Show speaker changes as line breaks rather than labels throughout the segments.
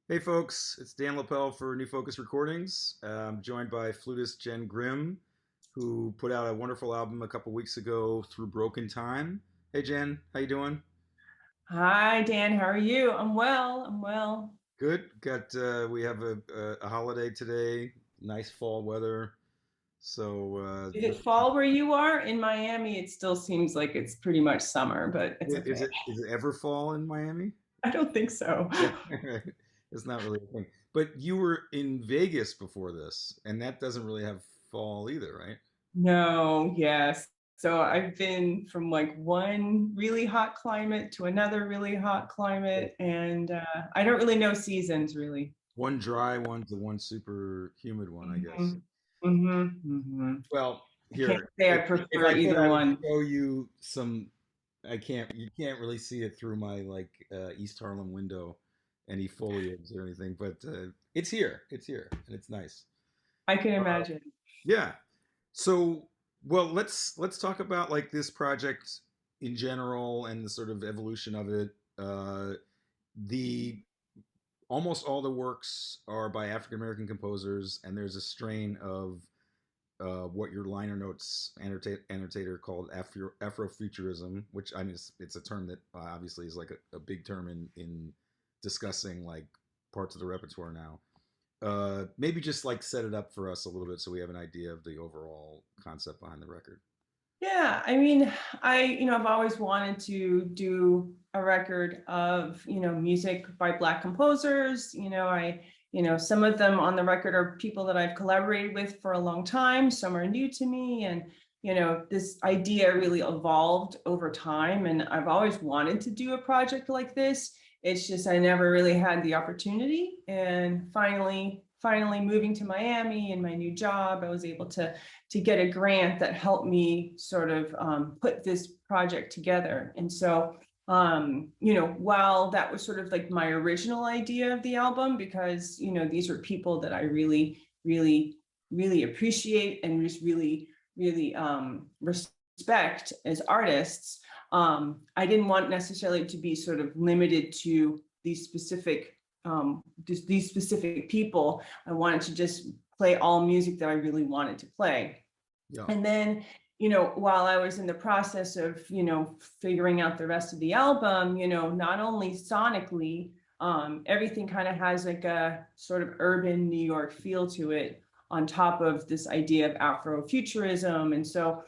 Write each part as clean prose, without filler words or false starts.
Hey folks, it's Dan Lapel for New Focus Recordings. I'm joined by flutist Jen Grim, who put out a wonderful album a couple weeks ago through Broken Time. Hey Jen, how you doing?
Hi, Dan. How are you? I'm well. I'm well.
Good. Got we have a holiday today. Nice fall weather. So
Is it fall where you are? In Miami, it still seems like it's pretty much summer, but it's
is
okay.
it ever fall in Miami?
I don't think so.
Yeah, it's not really a thing. But you were in Vegas before this, and that doesn't really have fall either, right?
No, yes. So I've been from like one really hot climate to another really hot climate, and I don't really know seasons really.
One dry one to one super humid one, I guess.
hmm hmm
Well,
I can't
here,
say I
if
prefer
I could,
either
I would
one.
show you some. I can't. You can't really see it through my like East Harlem window, any foliage or anything. But it's here. It's here, and it's nice.
I can
Uh,
imagine.
yeah. So, well, let's talk about like this project in general and the sort of evolution of it. The almost all the works are by African American composers, and there's a strain of what your liner notes annotator called Afrofuturism, which I mean it's a term that obviously is like a big term in discussing like parts of the repertoire now. Maybe just like set it up for us a little bit so we have an idea of the overall concept behind the record.
Yeah, I mean, I've always wanted to do a record of, music by Black composers. Some of them on the record are people that I've collaborated with for a long time. Some are new to me. And, this idea really evolved over time. And I've always wanted to do a project like this. It's just I never really had the opportunity. And finally moving to Miami and my new job, I was able to get a grant that helped me sort of put this project together. And so, while that was sort of like my original idea of the album, because, these are people that I really, really, really appreciate and just really, really respect as artists, I didn't want necessarily to be sort of limited to these specific people. I wanted to just play all music that I really wanted to play.
Yeah.
And then, while I was in the process of, figuring out the rest of the album, not only sonically, everything kind of has like a sort of urban New York feel to it on top of this idea of Afrofuturism. And so,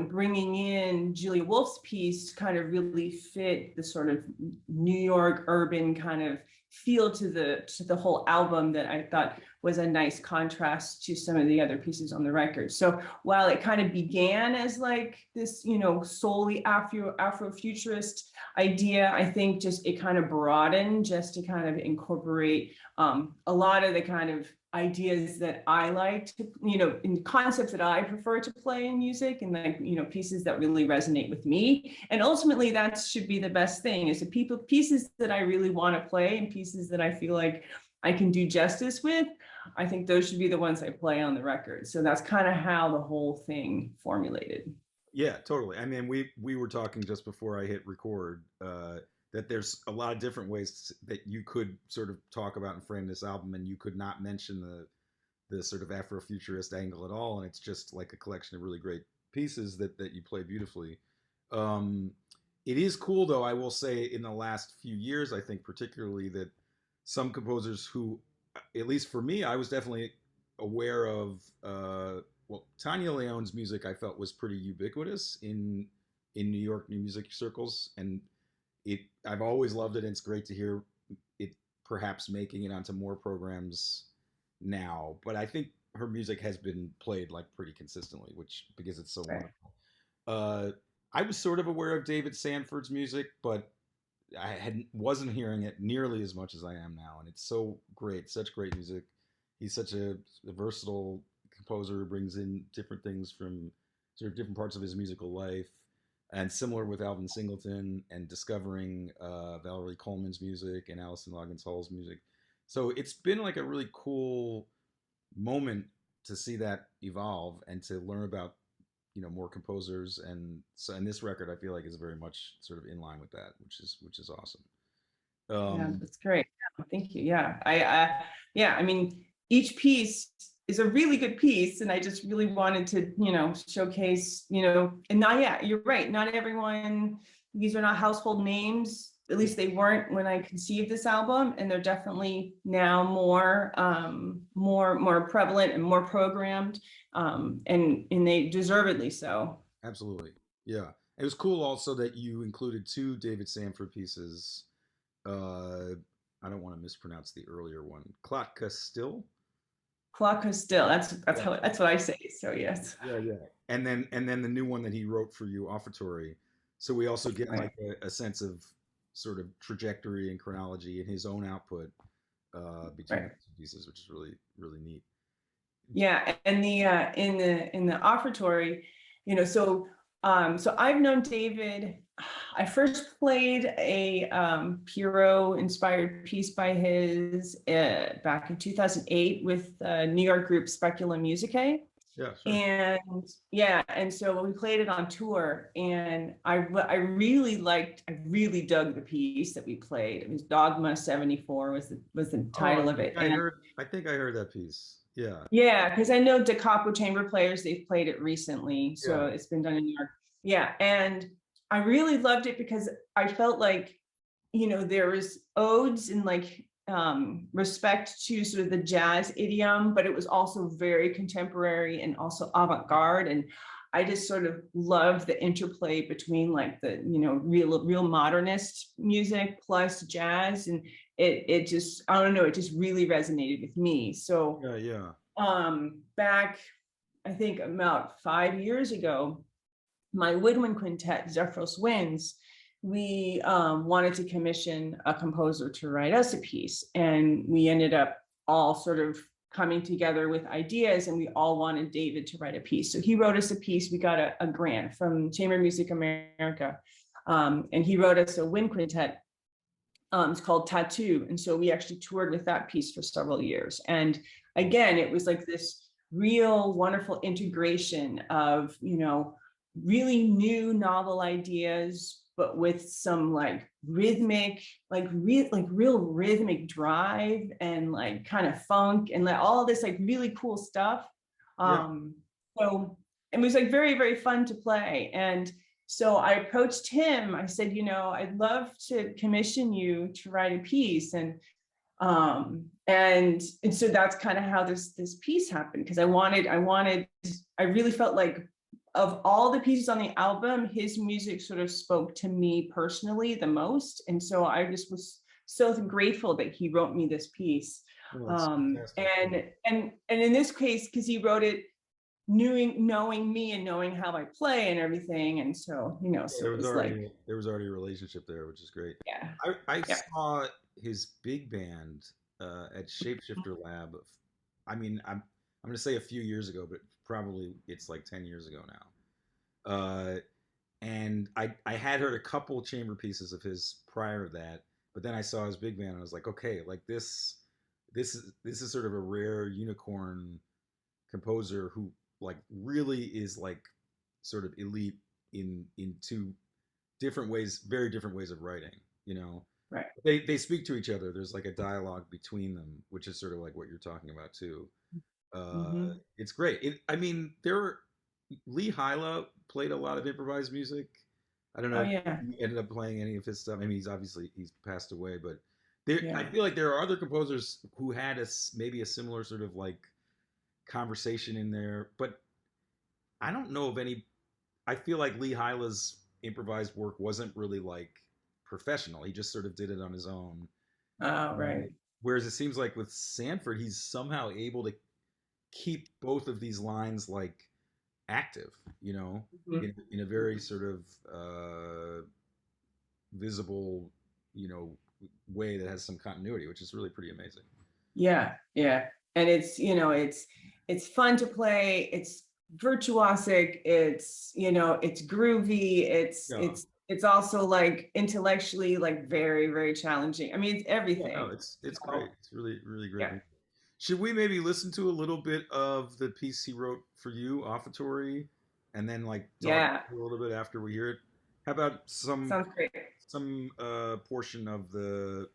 bringing in Julia Wolf's piece kind of really fit the sort of New York urban kind of feel to the whole album that I thought was a nice contrast to some of the other pieces on the record. So while it kind of began as like this, solely Afrofuturist idea, I think just it kind of broadened just to kind of incorporate a lot of the kind of ideas that I like to, in concepts that I prefer to play in music, and like, pieces that really resonate with me. And ultimately that should be the best thing, is the pieces that I really want to play and pieces that I feel like I can do justice with. I think those should be the ones I play on the record. So that's kind of how the whole thing formulated.
Yeah, totally. I mean, we were talking just before I hit record that there's a lot of different ways that you could sort of talk about and frame this album, and you could not mention the sort of Afrofuturist angle at all, and it's just like a collection of really great pieces that you play beautifully. Um, it is cool, though. I will say, in the last few years, I think particularly that some composers who, at least for me, I was definitely aware of. Well, Tanya Leone's music I felt was pretty ubiquitous in New York new music circles, and it I've always loved it, and it's great to hear it perhaps making it onto more programs now. But I think her music has been played like pretty consistently, which because it's so
Right.
wonderful. Uh, I was sort of aware of David Sanford's music, but I hadn't wasn't hearing it nearly as much as I am now, and it's so great, such great music. He's such a versatile composer who brings in different things from sort of different parts of his musical life, and similar with Alvin Singleton and discovering Valerie Coleman's music and Alison Loggins Hall's music. So it's been like a really cool moment to see that evolve and to learn about more composers, and so and this record I feel like is very much sort of in line with that, which is awesome.
Yeah,
um
that's great. Thank you. Yeah. Yeah, I mean, each piece is a really good piece. And I just really wanted to, showcase, and not, yeah, you're right. Not everyone, these are not household names. At least they weren't when I conceived this album. And they're definitely now more prevalent and more programmed. And they deservedly so.
Absolutely. Yeah. It was cool also that you included two David Sanford pieces. Uh, I don't want to mispronounce the earlier one. Klatka Still.
Clock is still,
Yeah.
that's what I say. So yes.
Yeah, yeah. And then the new one that he wrote for you, Offertory. So we also get
Right.
like a sense of sort of trajectory and chronology in his own output between the
Right.
two pieces, which is really, really neat.
Yeah, and the in the offertory, so I've known David. I first played a Pierrot inspired piece by his back in 2008 with New York group Speculum Musicae.
Yeah, sure.
And yeah, and so we played it on tour, and I really dug the piece that we played. It was Dogma 74 was the
Oh,
title of it. And
I think I heard that piece. Yeah.
yeah, because I know Da Capo chamber players, they've played it recently, so
Yeah.
it's been done in New York. Yeah, and I really loved it because I felt like, there was odes and like respect to sort of the jazz idiom, but it was also very contemporary and also avant-garde. And I just sort of loved the interplay between like the, real modernist music plus jazz. And it just, I don't know, it just really resonated with me. So
Yeah, yeah.
back, I think about 5 years ago, my woodwind quintet, Zephyros Winds, we wanted to commission a composer to write us a piece. And we ended up all sort of coming together with ideas, and we all wanted David to write a piece. So he wrote us a piece. We got a grant from Chamber Music America. And he wrote us a wind quintet. It's called Tattoo. And so we actually toured with that piece for several years. And again, it was like this real wonderful integration of, really new novel ideas, but with some like rhythmic, like real rhythmic drive and like kind of funk and like all this like really cool stuff.
Yeah.
Um, so it was like very, very fun to play. And so I approached him. I said, I'd love to commission you to write a piece. And so that's kind of how this piece happened, because I really felt like of all the pieces on the album, his music sort of spoke to me personally the most. And so I just was so grateful that he wrote me this piece.
Oh, that's fantastic.
And in this case, because he wrote it knowing me and knowing how I play and everything. And so,
Yeah,
so it was like,
there was already a relationship there, which is great.
yeah,
I
yeah.
saw his big band at Shapeshifter Lab. I mean, I'm going to say a few years ago, but probably it's like 10 years ago now. And I had heard a couple chamber pieces of his prior to that, but then I saw his big band and I was like, okay, like this is sort of a rare unicorn composer who like really is like sort of elite in two different ways, very different ways of writing. You know,
Right.
they speak to each other. There's like a dialogue between them, which is sort of like what you're talking about too.
Mm-hmm.
It's great. I mean, Lee Hyla played a lot of improvised music. I don't know
Oh
if
yeah.
you ended up playing any of his stuff. I mean, he's passed away, but I
Yeah.
feel like there are other composers who had maybe a similar sort of like conversation in there, but I don't know of any. I feel like Lee Hyla's improvised work wasn't really like professional. He just sort of did it on his own.
Oh,
Uh,
right.
Whereas it seems like with Sanford, he's somehow able to keep both of these lines like active,
Mhm.
in a very sort of visible, you know, way that has some continuity, which is really pretty amazing.
Yeah, yeah. And it's fun to play. It's virtuosic. It's groovy. It's
Yeah.
it's it's also like intellectually like very, very challenging. I mean, it's
Yeah, no,
everything.
it's great.
So,
It's really, really great
yeah.
music. Should we maybe listen to a little bit of the piece he wrote for you, Offertory, and then like talk
Yeah.
a little bit after we hear it? How about
Sounds great.
some portion of the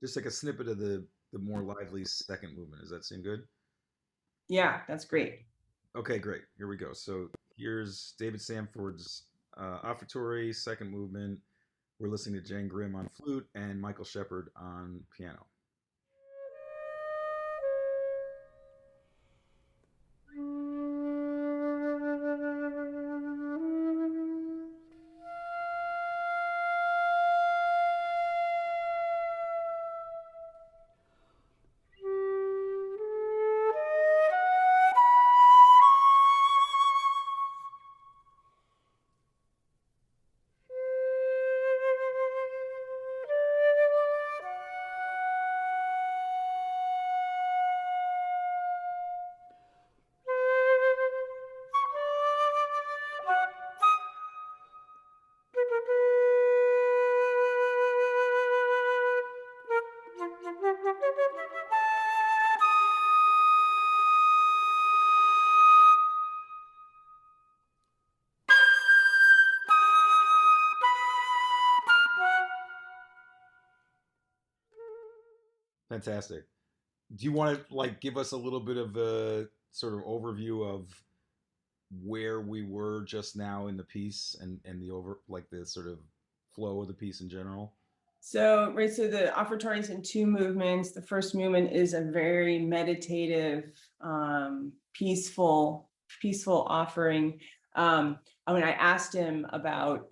just like a snippet of the more lively second movement. Does that seem good?
Yeah, that's great.
Okay, great. Here we go. So here's David Samford's offertory, second movement. We're listening to Jane Grimm on flute and Michael Shepard on piano. Fantastic. Do you want to like give us a little bit of a sort of overview of where we were just now in the piece and the over like the sort of flow of the piece in general?
So, right, so the offertory is in two movements. The first movement is a very meditative, peaceful offering. I asked him about,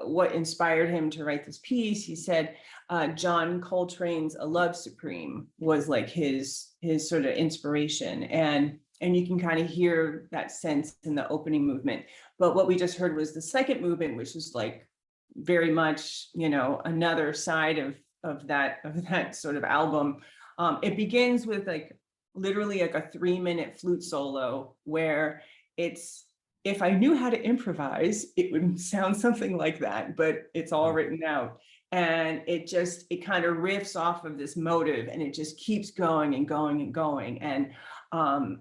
what inspired him to write this piece. He said John Coltrane's "A Love Supreme" was like his sort of inspiration, and you can kind of hear that sense in the opening movement. But what we just heard was the second movement, which was like very much, another side of that sort of album. It begins with like literally like a 3-minute flute solo where it's, if I knew how to improvise, it would sound something like that, but it's all written out. And it kind of riffs off of this motive, and it just keeps going and going and going. And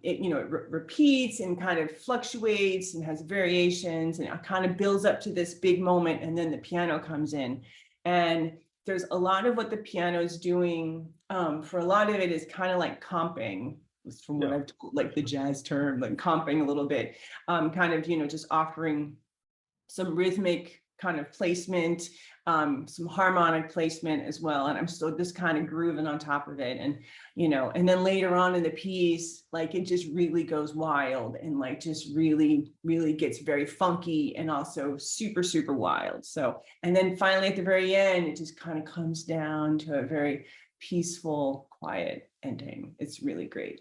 it repeats and kind of fluctuates and has variations, and it kind of builds up to this big moment, and then the piano comes in. And there's a lot of what the piano is doing. For a lot of it is kind of like comping, from what
Yeah.
I've told, like the jazz term, like comping a little bit, kind of, just offering some rhythmic kind of placement, some harmonic placement as well. And I'm still just kind of grooving on top of it. And then later on in the piece, like it just really goes wild and like just really, really gets very funky and also super, super wild. So, and then finally at the very end, it just kind of comes down to a very peaceful, quiet ending. It's really great.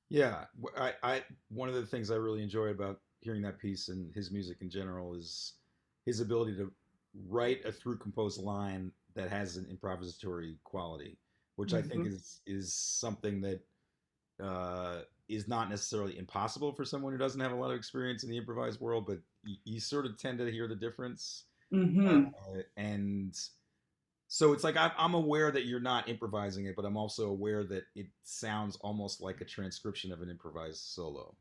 Yeah, I one of the things I really enjoy about hearing that piece and his music in general is his ability to write a through composed line that has an improvisatory quality, which I think
Mhm.
is something that is not necessarily impossible for someone who doesn't have a lot of experience in the improvised world, but you sort of tend to hear the difference.
Mhm.
And so it's like I'm aware that you're not improvising it, but I'm also aware that it sounds almost like a transcription of an improvised solo.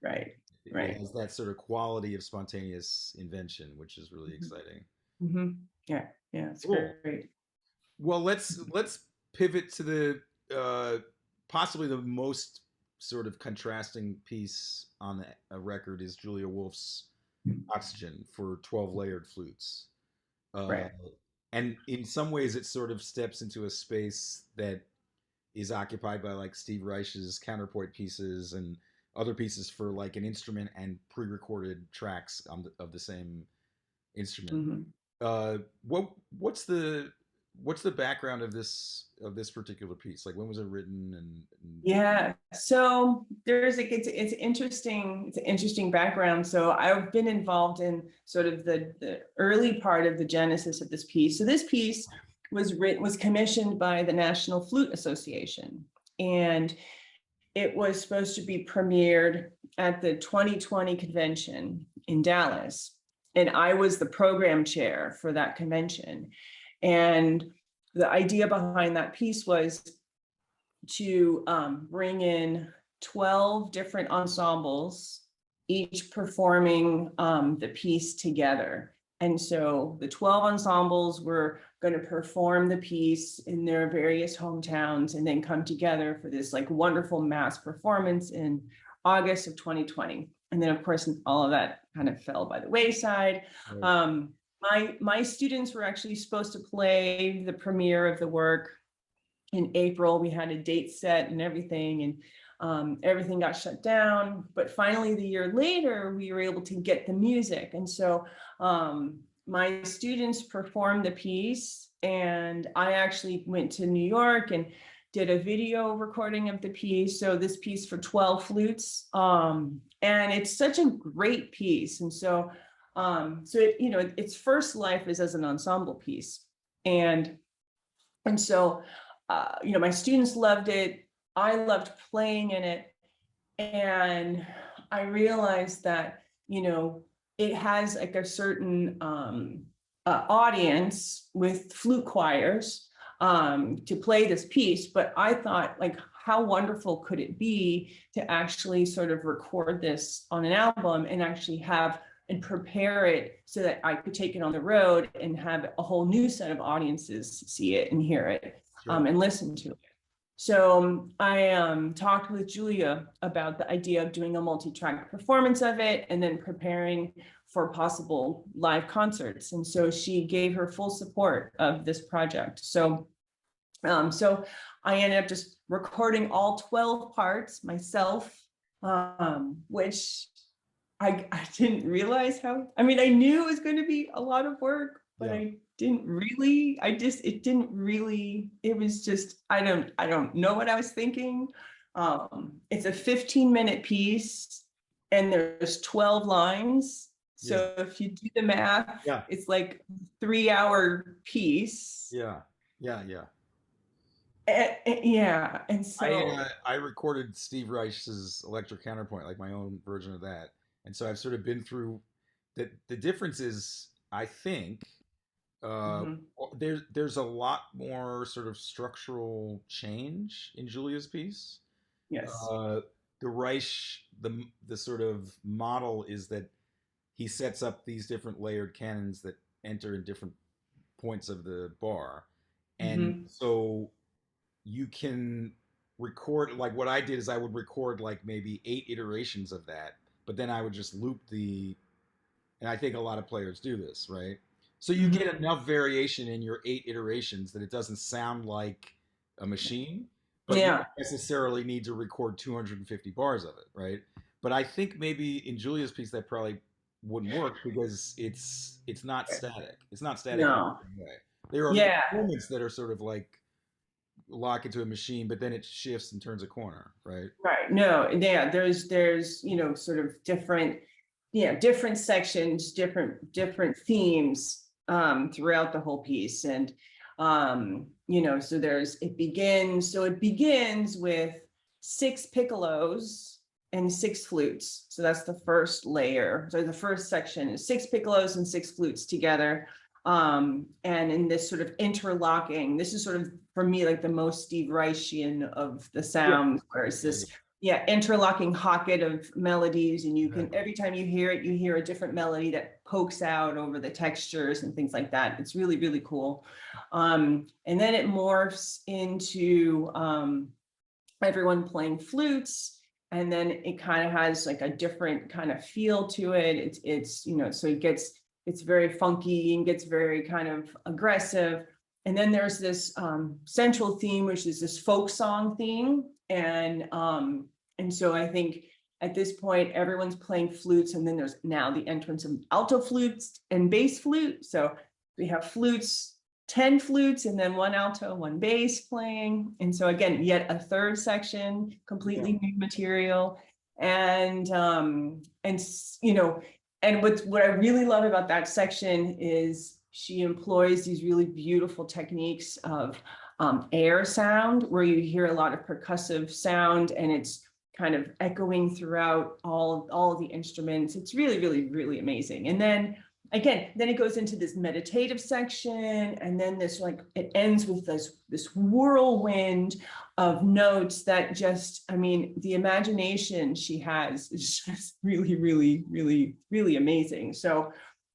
Right.
It
Right.
has that sort of quality of spontaneous invention, which is really
Mhm.
exciting.
Mhm. Yeah. Yeah. It's
Cool.
great.
Well, let's pivot to the possibly the most sort of contrasting piece on the record is Julia Wolf's Oxygen for 12 layered flutes. Uh,
Right.
and in some ways, it sort of steps into a space that is occupied by like Steve Reich's counterpoint pieces and other pieces for like an instrument and pre-recorded tracks of the same instrument.
Mhm.
Uh, what what's the background of this particular piece? Like when was it written and
Yeah. So there's like it's interesting. It's an interesng background. So I've been involved in sort of the early part of the genesis of this piece. So this piece was commissioned by the National Flute Association, and it was supposed to be premiered at the 2020 convention in Dallas. And I was the program chair for that convention. And the idea behind that piece was to bring in 12 different ensembles, each performing the piece together. And so the 12 ensembles were going to perform the piece in their various hometowns and then come together for this like wonderful mass performance in August of 2020. And then of course, all of that kind of fell by the wayside.
Right.
My students were actually supposed to play the premiere of the work in April. We had a date set and everything, and everything got shut down. But finally, the year later, we were able to get the music. And so my students performed the piece, and I actually went to New York and did a video recording of the piece. So this piece for 12 flutes. And it's such a great piece. And so, its first life is as an ensemble piece. And so, my students loved it. I loved playing in it. And I realized that, it has like a certain audience with flute choirs to play this piece. But I thought, like, how wonderful could it be to actually sort of record this on an album and actually have and prepare it so that I could take it on the road and have a whole new set of audiences see it and hear it.
Sure.
And listen to it. So I talked with Julia about the idea of doing a multi-track performance of it and then preparing for possible live concerts. And so she gave her full support of this project. So I ended up just recording all 12 parts myself, which I didn't realize I knew it was going to be a lot of work, but I didn't really, it was just, I don't know what I was thinking. It's a 15-minute piece and there's 12 lines. So if you do the math, it's like a 3-hour piece.
Yeah.
And so
I recorded Steve Reich's Electric Counterpoint, like my own version of that. And so I've sort of been through the difference is, I think, there's a lot more sort of structural change in Julia's piece.
Yes.
The Reich, the sort of model is that he sets up these different layered cannons that enter in different points of the bar. And so you can record, like what I did is I would record like maybe 8 iterations of that, but then I would just loop and I think a lot of players do this, right? So you get enough variation in your 8 iterations that it doesn't sound like a machine, but you don't necessarily need to record 250 bars of it, right? But I think maybe in Julia's piece that probably wouldn't work because it's not static. It's not static in the same way. There are moments that are sort of like lock into a machine, but then it shifts and turns a corner, right?
Right. No, there's sort of different sections, different themes throughout the whole piece. And so it begins with 6 piccolos and 6 flutes. So that's the first layer. So the first section is 6 piccolos and 6 flutes together. And in this sort of interlocking, this is sort of, for me, like the most Steve Reichian of the sounds, where it's this interlocking pocket of melodies, and you can, every time you hear it, you hear a different melody that pokes out over the textures and things like that. It's really, really cool. And then it morphs into everyone playing flutes. And then it kind of has like a different kind of feel to it. It's so it's very funky and gets very kind of aggressive. And then there's this central theme, which is this folk song theme. And so I think at this point, everyone's playing flutes. And then there's now the entrance of alto flutes and bass flute. So we have flutes, 10 flutes, and then 1 alto, 1 bass playing. And so again, yet a third section, completely new material. And what I really love about that section is she employs these really beautiful techniques of air sound, where you hear a lot of percussive sound, and it's kind of echoing throughout all of the instruments. It's really, really, really amazing. And then it goes into this meditative section, and then it ends with this whirlwind of notes that just, the imagination she has is just really, really, really, really amazing. So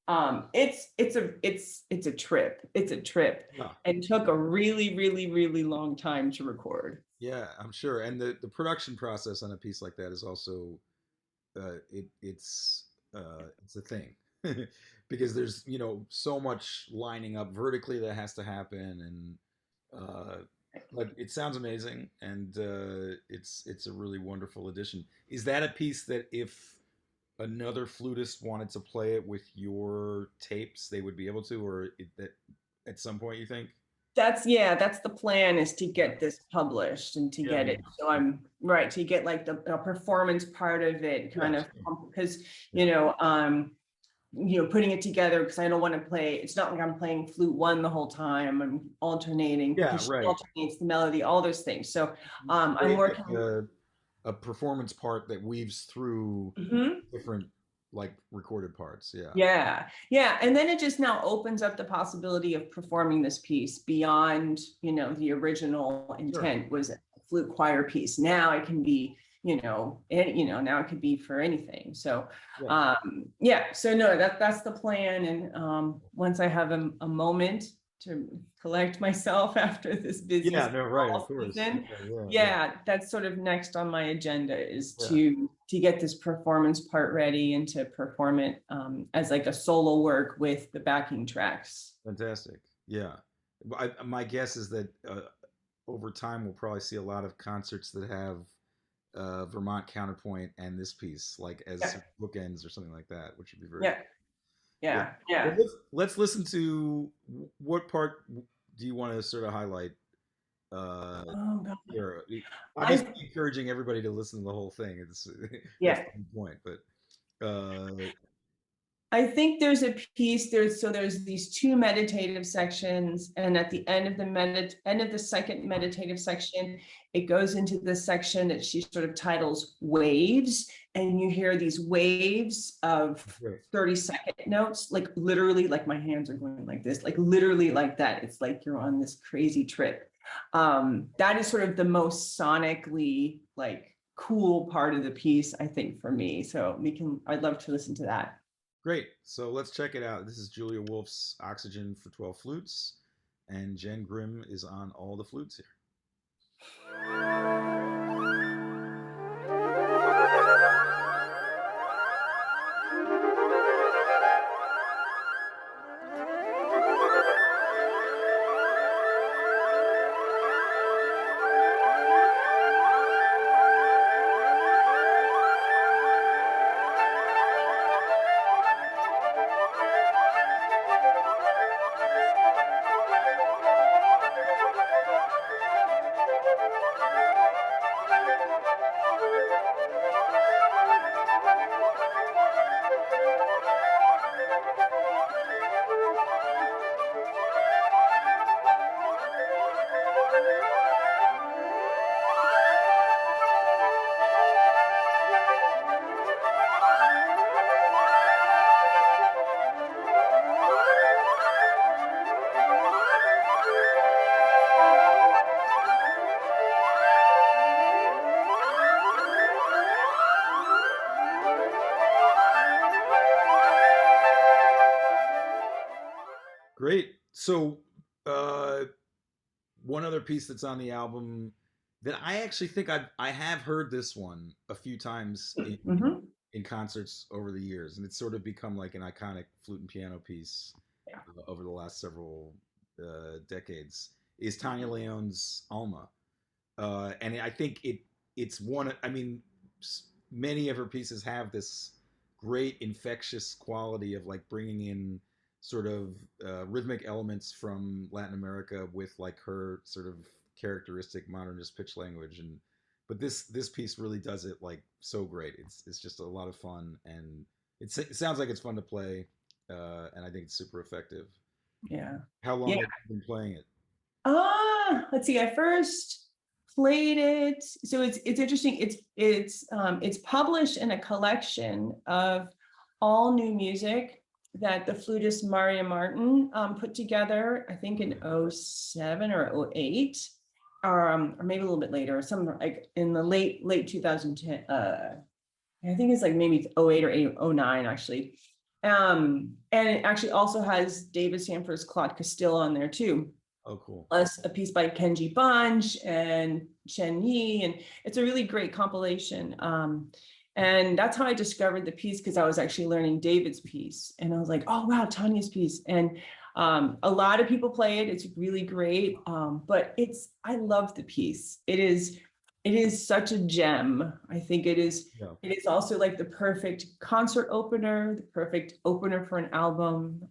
It's a trip. It's a trip,
Yeah.
and took a really, really, really long time to record.
Yeah, I'm sure. And the production process on a piece like that is also it's a thing because there's so much lining up vertically that has to happen, and but it sounds amazing, and it's a really wonderful addition. Is that a piece that if another flutist wanted to play it with your tapes, they would be able to, or that at some point you think?
That's the plan, is to
Yeah,
get this published and to
yeah,
get it. So I'm right to get like the performance part of it
yeah,
kind of, because,
yeah,
putting it together, because I don't want to play, it's not like I'm playing flute one the whole time. I'm alternating,
yeah,
because she
right.
alternates the melody, all those things. So
You
I'm
create like
working.
a performance part that weaves through
Mhm.
different like recorded parts. Yeah.
Yeah, yeah. And then it just now opens up the possibility of performing this piece beyond, the original
Sure.
intent was a flute choir piece. Now it can be, now it could be for anything. So
Yeah.
yeah, so no, that's the plan. And once I have a moment to collect myself after this busy
Yeah. No. Right. Of
fall
course.
season,
Yeah. Yeah. Yeah.
yeah, that's sort of next on my agenda, is
Yeah.
to get this performance part ready and to perform it as like a solo work with the backing tracks.
Fantastic. Yeah. My guess is that over time we'll probably see a lot of concerts that have Vermont counterpoint and this piece like as
Yeah,
bookends or something like that, which would be very
yeah,
cool. Yeah.
yeah,
Well,
yeah.
let's listen to what part do you want to sort of highlight
Oh God.
here? Obviously,
I
encouraging everybody to listen to the whole thing. It's that's
Yeah.
the point. But
I think there's a piece there's these two meditative sections, and at the end of end of the second meditative section, it goes into the section that she sort of titles waves, and you hear these waves of
great.
30-second notes, like literally, like my hands are going like this, like literally like that. It's like you're on this crazy trip. That is sort of the most sonically like cool part of the piece, I think, for me. So I'd love to listen to that.
Great. So let's check it out. This is Julia Wolf's Oxygen for 12 Flutes, and Jen Grim is on all the flutes here. Great. So, one other piece that's on the album that I actually think I have heard this one a few times
Mhm.
in concerts over the years, and it's sort of become like an iconic flute and piano piece
Yeah.
over the last several decades. Is Tanya Leone's Alma, and I think it's one. I mean, many of her pieces have this great infectious quality of like bringing in sort of rhythmic elements from Latin America with like her sort of characteristic modernist pitch language, and but this piece really does it like so great. It's just a lot of fun, and it sounds like it's fun to play, and I think it's super effective.
Yeah.
How
Yeah.
long have you been playing it?
Let's see. I first played it. So it's interesting. It's published in a collection of all new music that the flutist Maria Martin put together, I think in '07 or '08, or maybe a little bit later, some like in the late 2010. I think it's like maybe '08 or '09 actually. And it actually also has David Sanford's Claude Castile on there too.
Oh, cool.
Plus a piece by Kenji Bunch and Chen Yi, and it's a really great compilation. And that's how I discovered the piece, because I was actually learning David's piece, and I was like, oh wow, Tanya's piece. And a lot of people play it. It's really great, but I love the piece. It is such a gem. I think it is.
Yeah.
It is also like the perfect concert opener, the perfect opener for an album.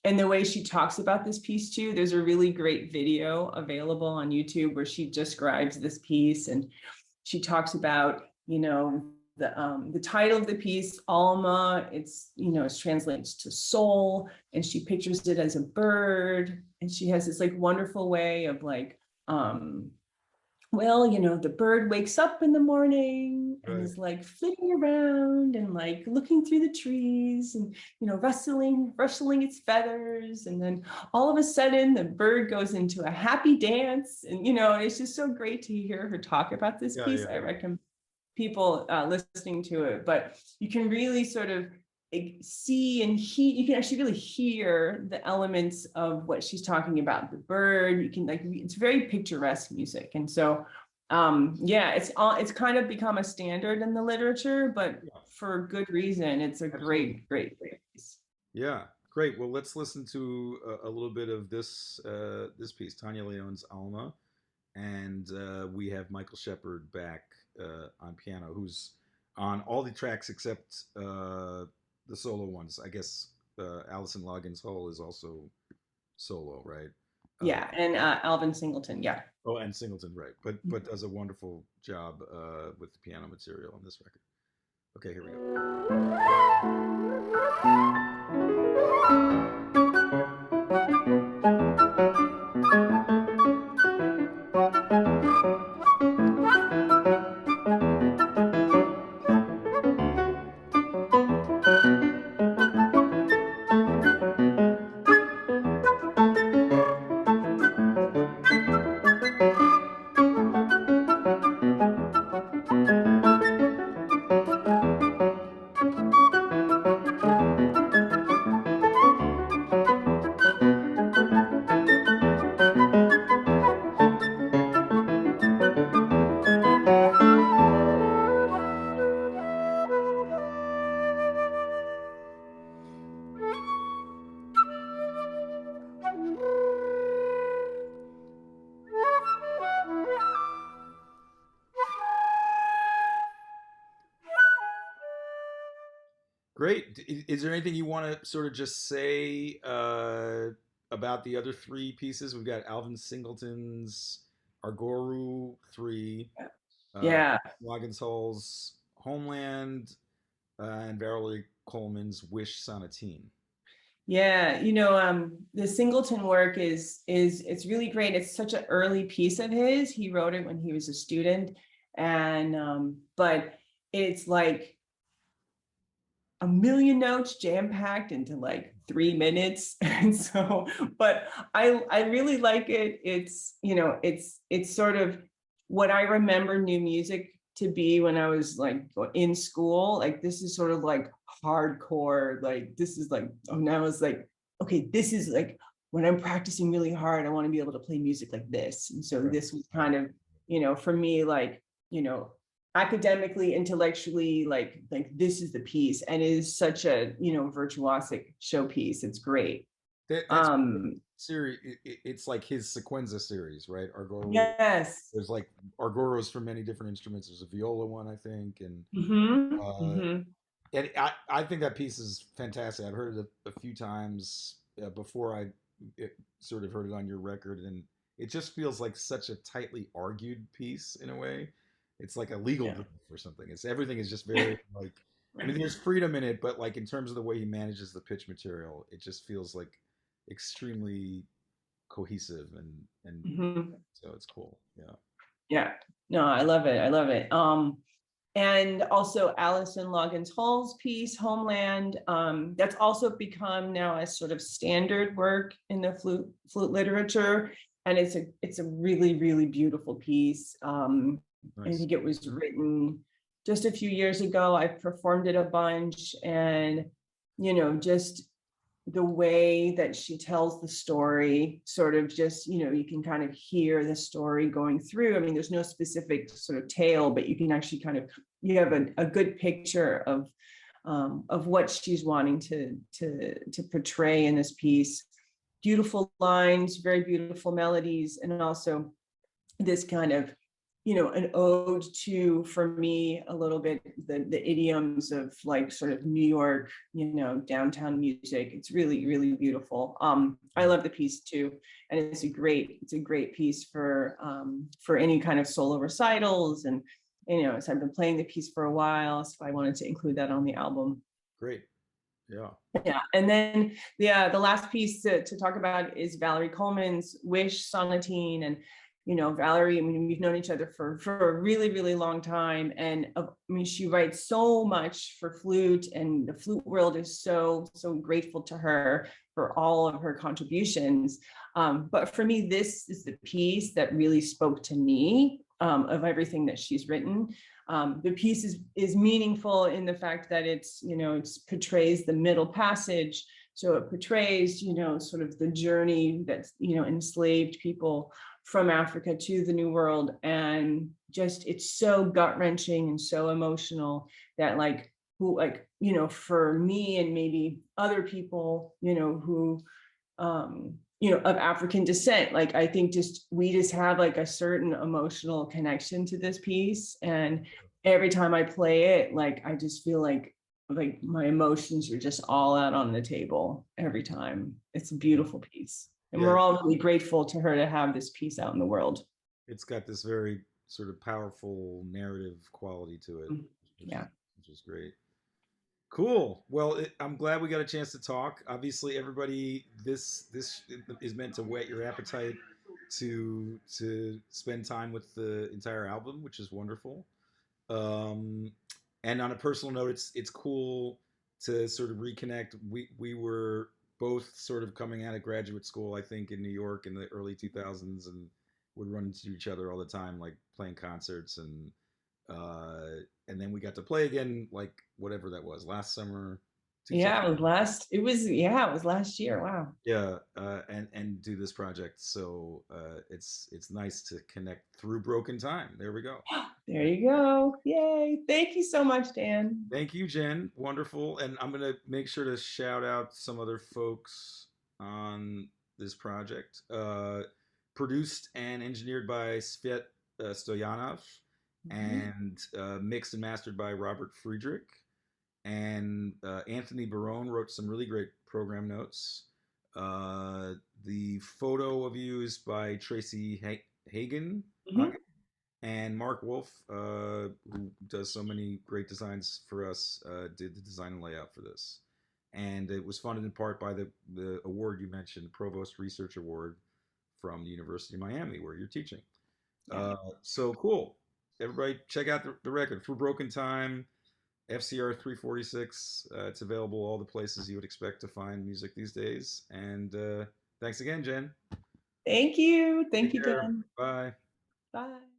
And the way she talks about this piece too, there's a really great video available on YouTube where she describes this piece, and she talks about, the title of the piece, Alma. It's, it translates to soul, and she pictures it as a bird, and she has this like wonderful way of like, well, the bird wakes up in the morning and
Right.
is like flitting around and like looking through the trees and, rustling its feathers. And then all of a sudden the bird goes into a happy dance. And, it's just so great to hear her talk about this piece. I recommend people listening to it, but you can really sort of see and you can actually really hear the elements of what she's talking about. The bird, you can it's very picturesque music. And so it's kind of become a standard in the literature, but for good reason. It's a great piece.
Yeah, great. Well, let's listen to a little bit of this piece, Tanya Leon's Alma, and we have Michael Shepard back on piano, who's on all the tracks except the solo ones. I guess Alison Loggins Hull is also solo, right?
Yeah, and Alvin Singleton, yeah.
Oh, and Singleton, right? But does a wonderful job with the piano material on this record. Okay, here we Great. Is there anything you want to sort of just say about the other three pieces? We've got Alvin Singleton's Argoro 3,
Yeah.
Loggins Hull's Homeland, and Valerie Coleman's Wish Sonatine.
Yeah, the Singleton work is it's really great. It's such an early piece of his. He wrote it when he was a student, and but it's like a million notes jam-packed into like 3 minutes. And so, but I really like it. It's sort of what I remember new music to be when I was like in school. Like this is sort of like hardcore, like this is like, oh, now it's like, okay, this is like when I'm practicing really hard, I want to be able to play music like this. And so this was kind of, for me, like, academically, intellectually, like this is the piece, and it is such a virtuosic showpiece. It's great.
That's series. It's like his sequenza series, right? Argoro.
Yes.
There's like Argoros for many different instruments. There's a viola one, I think, and and I think that piece is fantastic. I've heard it a few times before I sort of heard it on your record, and it just feels like such a tightly argued piece in a way. It's like a legal brief or something. Everything is just very like. I mean, there's freedom in it, but like in terms of the way he manages the pitch material, it just feels like extremely cohesive and so it's cool. Yeah.
Yeah. No, I love it. I love it. And also Alison Loggins Hull's piece, Homeland, that's also become now a sort of standard work in the flute literature. And it's a really, really beautiful piece. Nice. I think it was written just a few years ago. I've performed it a bunch, and just the way that she tells the story, sort of just, you can kind of hear the story going through. I mean, there's no specific sort of tale, but you can actually you have a good picture of what she's wanting to portray in this piece. Beautiful lines, very beautiful melodies, and also this kind of an ode to, for me, a little bit the idioms of like sort of New York, downtown music. It's really, really beautiful. I love the piece too, and it's a great piece for any kind of solo recitals. And so I've been playing the piece for a while, so I wanted to include that on the album.
Great. Yeah.
Yeah, and then the last piece to talk about is Valerie Coleman's Wish Sonatine. And Valerie, I mean, we've known each other for a really, really long time. And I mean, she writes so much for flute, and the flute world is so grateful to her for all of her contributions. But for me, this is the piece that really spoke to me, of everything that she's written. The piece is meaningful in the fact that it portrays the middle passage. So it portrays, sort of the journey that, enslaved people from Africa to the New World. And just, it's so gut wrenching and so emotional that for me and maybe other people, who, of African descent, like, I think we just have like a certain emotional connection to this piece. And every time I play it, like, I just feel like my emotions are just all out on the table every time. It's a beautiful piece. And
Yeah.
we're all really grateful to her to have this piece out in the world.
It's got this very sort of powerful narrative quality to it,
Yeah.
which is great. Cool. Well, I'm glad we got a chance to talk. Obviously, everybody, this is meant to whet your appetite to spend time with the entire album, which is wonderful. Um, and on a personal note, it's cool to sort of reconnect. We were both sort of coming out of graduate school, I think, in New York in the early 2000s, and would run into each other all the time, like playing concerts. And then we got to play again, like whatever that was, last summer, two summers.
Yeah, it was last year. Wow.
Yeah, and do this project. So it's nice to connect through Broken Time. There we go.
There you go. Yay. Thank you so much, Dan.
Thank you, Jen. Wonderful. And I'm gonna make sure to shout out some other folks on this project. Produced and engineered by Svet Stoyanov, and mixed and mastered by Robert Friedrich. And Anthony Barone wrote some really great program notes. The photo of you is by Tracy Hagen.
Mhm.
And Mark Wolf, who does so many great designs for us, did the design and layout for this. And it was funded in part by the award you mentioned, Provost Research Award from the University of Miami, where you're teaching.
Yeah.
So cool. Everybody, check out the record, Through Broken Time, FCR346. It's available all the places you would expect to find music these days. And thanks again, Jen.
Thank you. Thank
Take
you,
care.
Dan.
Bye.
Bye.